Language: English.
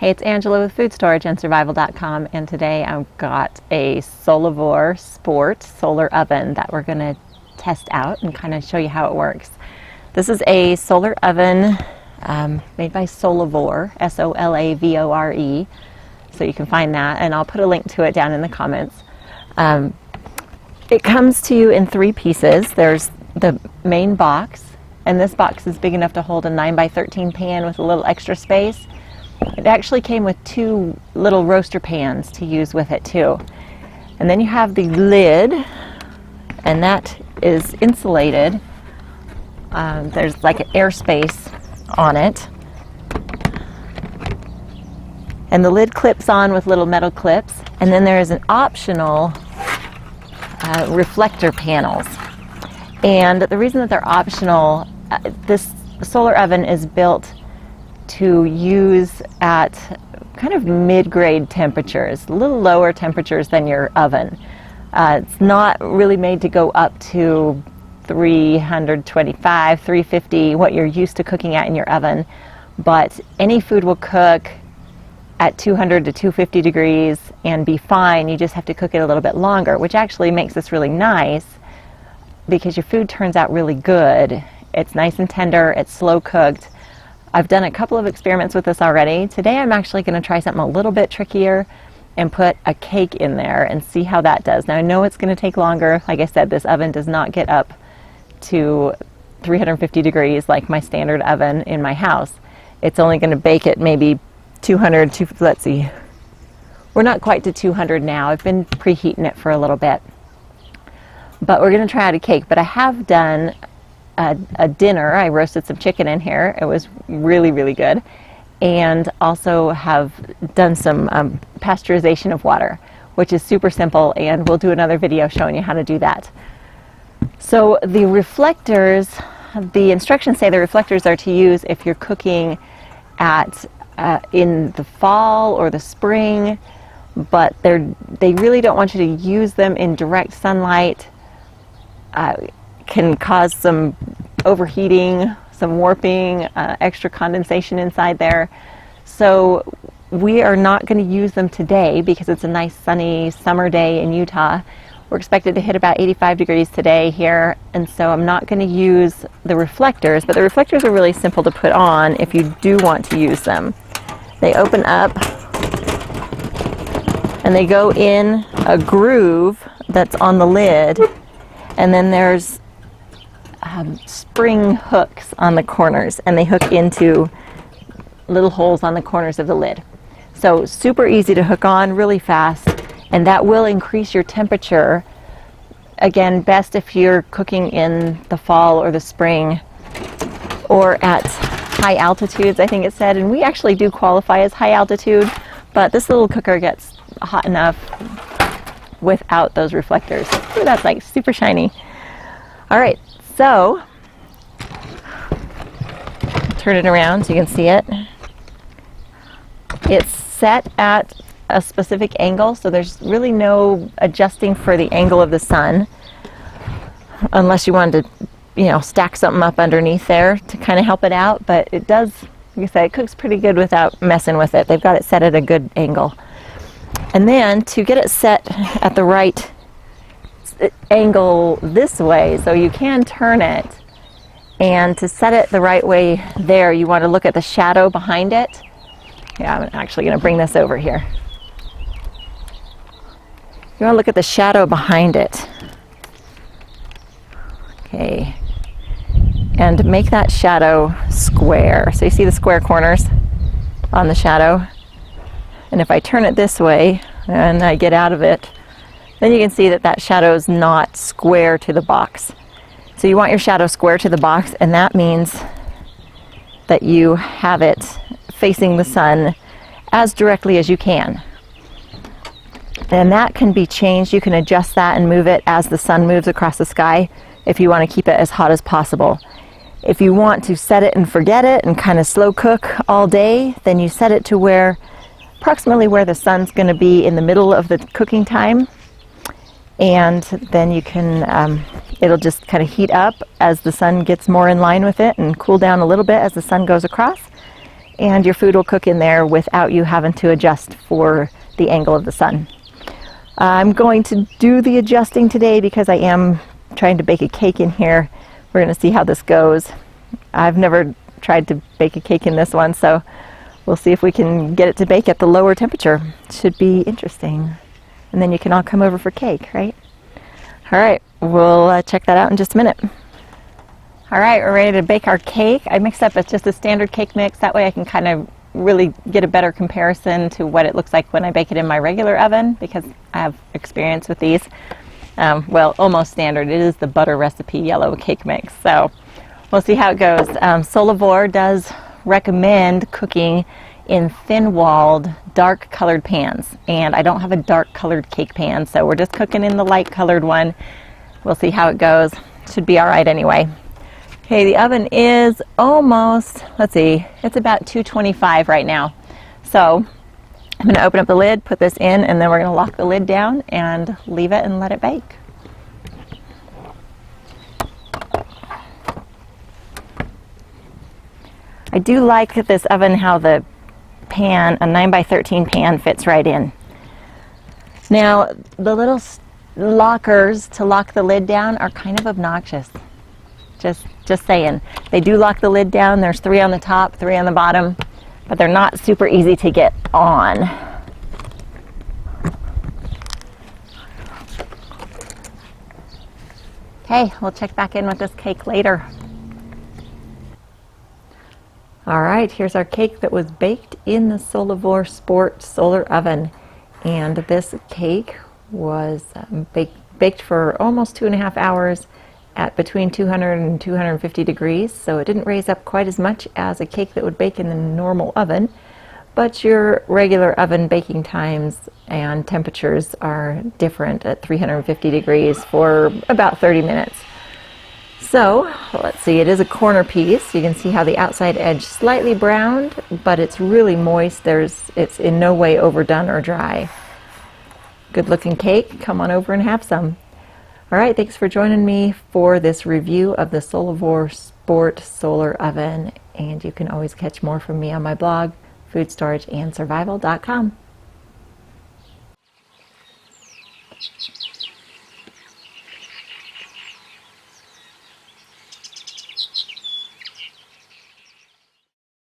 Hey, it's Angela with FoodStorageAndSurvival.com, and today I've got a Solavore Sport Solar Oven that we're going to test out and kind of show you how it works. This is a solar oven made by Solavore, S-O-L-A-V-O-R-E, so you can find that, and I'll put a link to it down in the comments. It comes to you in 3 pieces. There's the main box, and this box is big enough to hold a 9x13 pan with a little extra space. It actually came with 2 little roaster pans to use with it too. And then you have the lid, and that is insulated. There's like an airspace on it. And the lid clips on with little metal clips. And then there is an optional reflector panels. And the reason that they're optional, this solar oven is built to use at kind of mid-grade temperatures, a little lower temperatures than your oven. It's not really made to go up to 325, 350, what you're used to cooking at in your oven, but any food will cook at 200 to 250 degrees and be fine. You just have to cook it a little bit longer, which actually makes this really nice because your food turns out really good. It's nice and tender, it's slow cooked. I've done a couple of experiments with this already. Today I'm actually going to try something a little bit trickier and put a cake in there and see how that does. Now I know it's going to take longer. Like I said, this oven does not get up to 350 degrees like my standard oven in my house. It's only going to bake it maybe 200, let's see. We're not quite to 200 now. I've been preheating it for a little bit. But we're going to try out a cake. But I have done a dinner. I roasted some chicken in here. It was really, really good. And also have done some pasteurization of water, which is super simple, and we'll do another video showing you how to do that. So the reflectors, the instructions say the reflectors are to use if you're cooking at in the fall or the spring, but they really don't want you to use them in direct sunlight. Can cause some overheating, some warping, extra condensation inside there. So we are not going to use them today because it's a nice sunny summer day in Utah. We're expected to hit about 85 degrees today here, and so I'm not going to use the reflectors, but the reflectors are really simple to put on if you do want to use them. They open up and they go in a groove that's on the lid, and then there's spring hooks on the corners, and they hook into little holes on the corners of the lid. So super easy to hook on, really fast, and that will increase your temperature. Again, best if you're cooking in the fall or the spring or at high altitudes, I think it said, and we actually do qualify as high altitude, but this little cooker gets hot enough without those reflectors. Ooh, that's like super shiny. All right. So, turn it around so you can see it. It's set at a specific angle, so there's really no adjusting for the angle of the sun, unless you wanted to, stack something up underneath there to kind of help it out. But it does, like I said, it cooks pretty good without messing with it. They've got it set at a good angle. And then to get it set at the right angle this way, so you can turn it, and to set it the right way there, you want to look at the shadow behind it. Yeah, I'm actually going to bring this over here. You want to look at the shadow behind it. Okay, and make that shadow square. So you see the square corners on the shadow, and if I turn it this way and I get out of it, then you can see that that shadow is not square to the box. So you want your shadow square to the box, and that means that you have it facing the sun as directly as you can. And that can be changed. You can adjust that and move it as the sun moves across the sky if you want to keep it as hot as possible. If you want to set it and forget it and kind of slow cook all day, then you set it to where approximately where the sun's going to be in the middle of the cooking time. And then you can, it'll just kind of heat up as the sun gets more in line with it and cool down a little bit as the sun goes across. and your food will cook in there without you having to adjust for the angle of the sun. I'm going to do the adjusting today because I am trying to bake a cake in here. We're going to see how this goes. I've never tried to bake a cake in this one, so we'll see if we can get it to bake at the lower temperature. Should be interesting. And then you can all come over for cake, right? All right, we'll check that out in just a minute. All right, we're ready to bake our cake. I mixed up just a standard cake mix. That way I can kind of really get a better comparison to what it looks like when I bake it in my regular oven, because I have experience with these. Well, almost standard. It is the butter recipe yellow cake mix. So we'll see how it goes. Solavore does recommend cooking in thin-walled, dark-colored pans. And I don't have a dark-colored cake pan, so we're just cooking in the light-colored one. We'll see how it goes. Should be all right anyway. Okay, the oven is almost, let's see, it's about 225 right now. So I'm going to open up the lid, put this in, and then we're going to lock the lid down and leave it and let it bake. I do like this oven, how the pan, a 9x13 pan, fits right in. Now, the little lockers to lock the lid down are kind of obnoxious. Just saying. They do lock the lid down. There's 3 on the top, 3 on the bottom, but they're not super easy to get on. Okay, we'll check back in with this cake later. All right, here's our cake that was baked in the Solavore Sport Solar Oven. And this cake was baked for almost 2.5 hours at between 200 and 250 degrees, so it didn't raise up quite as much as a cake that would bake in the normal oven, but your regular oven baking times and temperatures are different at 350 degrees for about 30 minutes. So let's see, it is a corner piece. You can see how the outside edge slightly browned, but it's really moist. It's in no way overdone or dry. Good looking cake. Come on over and have some. All right, thanks for joining me for this review of the Solavore Sport Solar Oven, and you can always catch more from me on my blog, foodstorageandsurvival.com.